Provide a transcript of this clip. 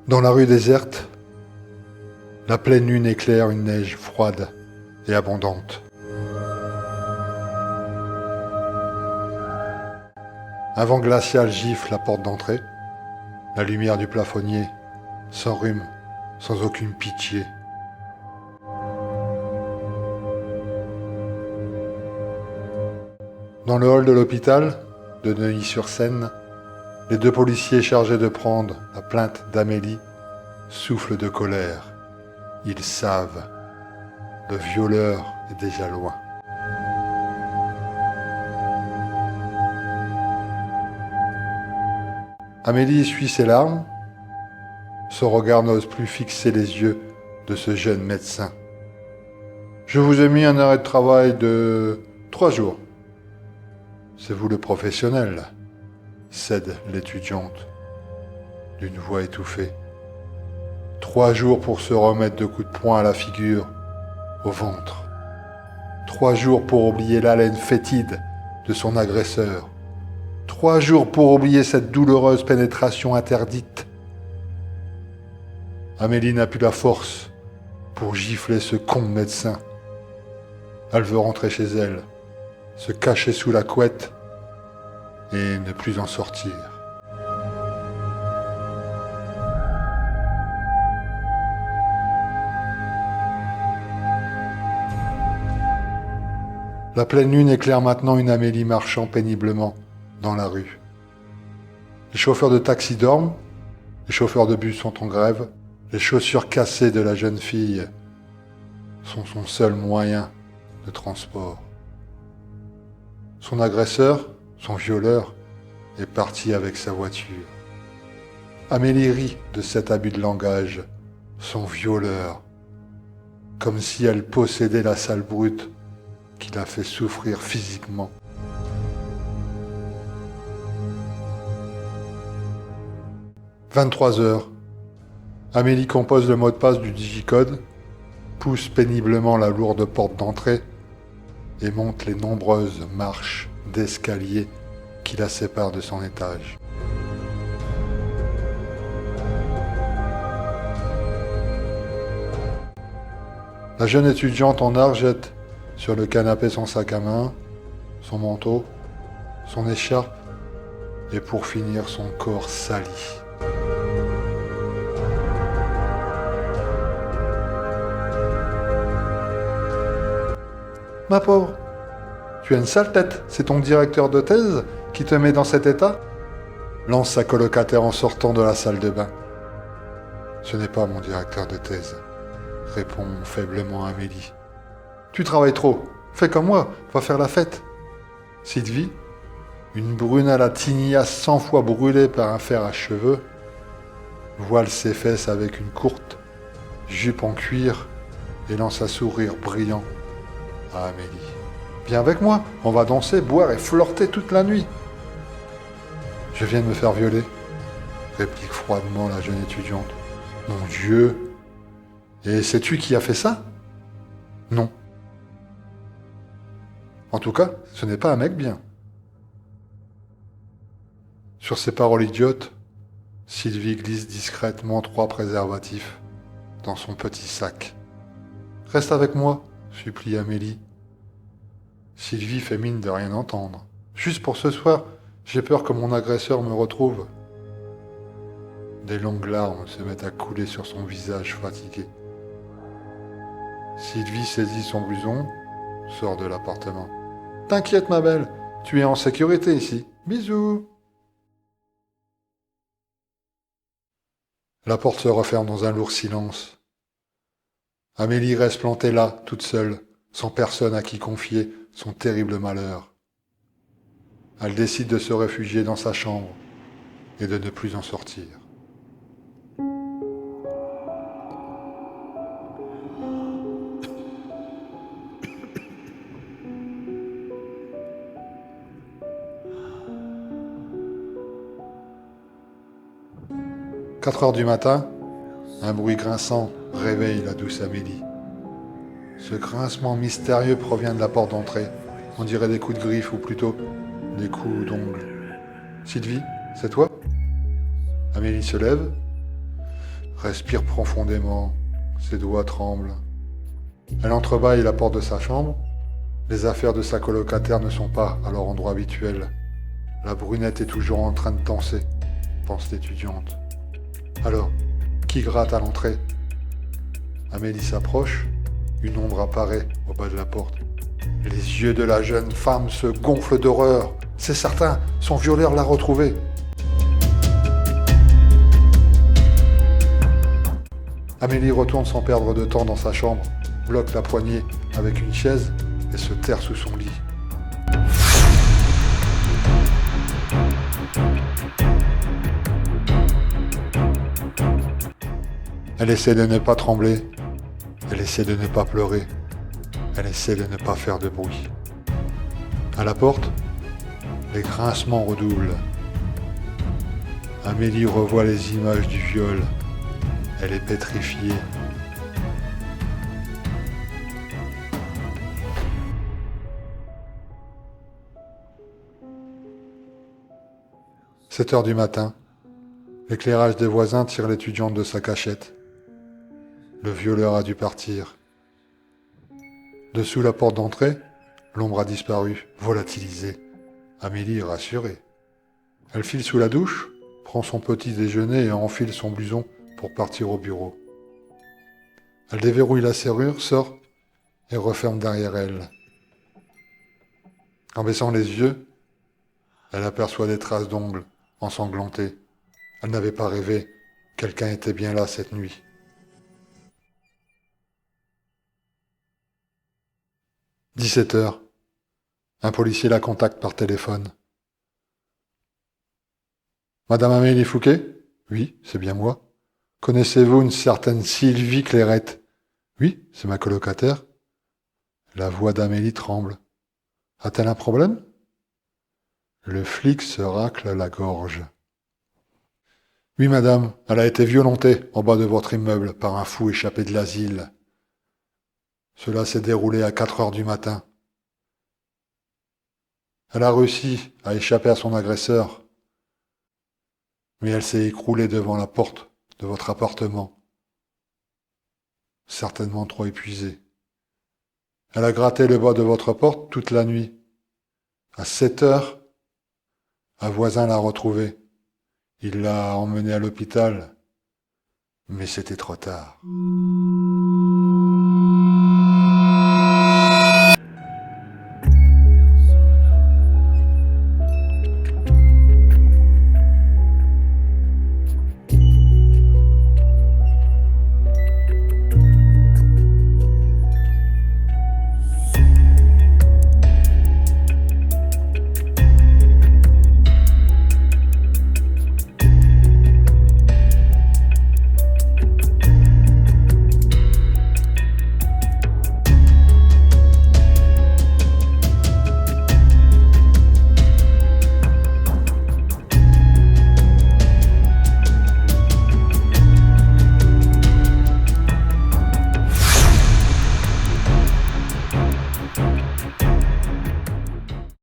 Dans la rue déserte, la pleine lune éclaire une neige froide et abondante. Un vent glacial gifle la porte d'entrée. La lumière du plafonnier s'enrhume sans aucune pitié. Dans le hall de l'hôpital de Neuilly-sur-Seine, les deux policiers chargés de prendre la plainte d'Amélie soufflent de colère. Ils savent, le violeur est déjà loin. Amélie essuie ses larmes. Son regard n'ose plus fixer les yeux de ce jeune médecin. Je vous ai mis un arrêt de travail de 3 jours. C'est vous le professionnel, cède l'étudiante, d'une voix étouffée. 3 jours pour se remettre de coups de poing à la figure, au ventre. 3 jours pour oublier l'haleine fétide de son agresseur. 3 jours pour oublier cette douloureuse pénétration interdite. Amélie n'a plus la force pour gifler ce con de médecin. Elle veut rentrer chez elle, se cacher sous la couette et ne plus en sortir. La pleine lune éclaire maintenant une Amélie marchant péniblement dans la rue. Les chauffeurs de taxi dorment, les chauffeurs de bus sont en grève, les chaussures cassées de la jeune fille sont son seul moyen de transport. Son agresseur, son violeur, est parti avec sa voiture. Amélie rit de cet abus de langage, son violeur, comme si elle possédait la sale brute qui l'a fait souffrir physiquement. « 23h. Amélie compose le mot de passe du digicode, pousse péniblement la lourde porte d'entrée et monte les nombreuses marches d'escalier qui la séparent de son étage. La jeune étudiante en art jette sur le canapé son sac à main, son manteau, son écharpe et pour finir son corps sali. Ma pauvre, tu as une sale tête, c'est ton directeur de thèse qui te met dans cet état ? Lance sa colocataire en sortant de la salle de bain. Ce n'est pas mon directeur de thèse, répond faiblement Amélie. Tu travailles trop, fais comme moi, va faire la fête. Sylvie, une brune à la tignasse 100 fois brûlée par un fer à cheveux, voile ses fesses avec une courte jupe en cuir et lance un sourire brillant à Amélie. Viens avec moi, on va danser, boire et flirter toute la nuit. Je viens de me faire violer, réplique froidement la jeune étudiante. Mon Dieu, et sais-tu qui a fait ça ? Non. En tout cas, ce n'est pas un mec bien. Sur ces paroles idiotes, Sylvie glisse discrètement 3 préservatifs dans son petit sac. Reste avec moi, supplie Amélie. Sylvie fait mine de rien entendre. Juste pour ce soir, j'ai peur que mon agresseur me retrouve. Des longues larmes se mettent à couler sur son visage fatigué. Sylvie saisit son blouson, sort de l'appartement. T'inquiète ma belle, tu es en sécurité ici. Bisous. La porte se referme dans un lourd silence. Amélie reste plantée là, toute seule, sans personne à qui confier son terrible malheur. Elle décide de se réfugier dans sa chambre et de ne plus en sortir. « 4 heures du matin, un bruit grinçant réveille la douce Amélie. Ce grincement mystérieux provient de la porte d'entrée. On dirait des coups de griffe, ou plutôt des coups d'ongles. Sylvie, c'est toi ? Amélie se lève. respire profondément, ses doigts tremblent. Elle entrebâille la porte de sa chambre. Les affaires de sa colocataire ne sont pas à leur endroit habituel. La brunette est toujours en train de danser, pense l'étudiante. Alors, qui gratte à l'entrée? Amélie s'approche, une ombre apparaît au bas de la porte. Les yeux de la jeune femme se gonflent d'horreur. C'est certain, son violeur l'a retrouvée. Amélie retourne sans perdre de temps dans sa chambre, bloque la poignée avec une chaise et se terre sous son lit. Elle essaie de ne pas trembler, elle essaie de ne pas pleurer, elle essaie de ne pas faire de bruit. À la porte, les grincements redoublent. Amélie revoit les images du viol. Elle est pétrifiée. « 7 heures du matin, l'éclairage des voisins tire l'étudiante de sa cachette. Le violeur a dû partir. Dessous la porte d'entrée, l'ombre a disparu, volatilisée. Amélie est rassurée. Elle file sous la douche, prend son petit déjeuner et enfile son blouson pour partir au bureau. Elle déverrouille la serrure, sort et referme derrière elle. En baissant les yeux, elle aperçoit des traces d'ongles ensanglantées. Elle n'avait pas rêvé, quelqu'un était bien là cette nuit. 17 heures. Un policier la contacte par téléphone. Madame Amélie Fouquet? Oui, c'est bien moi. Connaissez-vous une certaine Sylvie Clairette? Oui, c'est ma colocataire. La voix d'Amélie tremble. A-t-elle un problème? Le flic se racle la gorge. Oui, madame, elle a été violentée en bas de votre immeuble par un fou échappé de l'asile. Cela s'est déroulé à 4 heures du matin. Elle a réussi à échapper à son agresseur, mais elle s'est écroulée devant la porte de votre appartement, certainement trop épuisée. Elle a gratté le bas de votre porte toute la nuit. À 7 heures, un voisin l'a retrouvée. Il l'a emmenée à l'hôpital, mais c'était trop tard.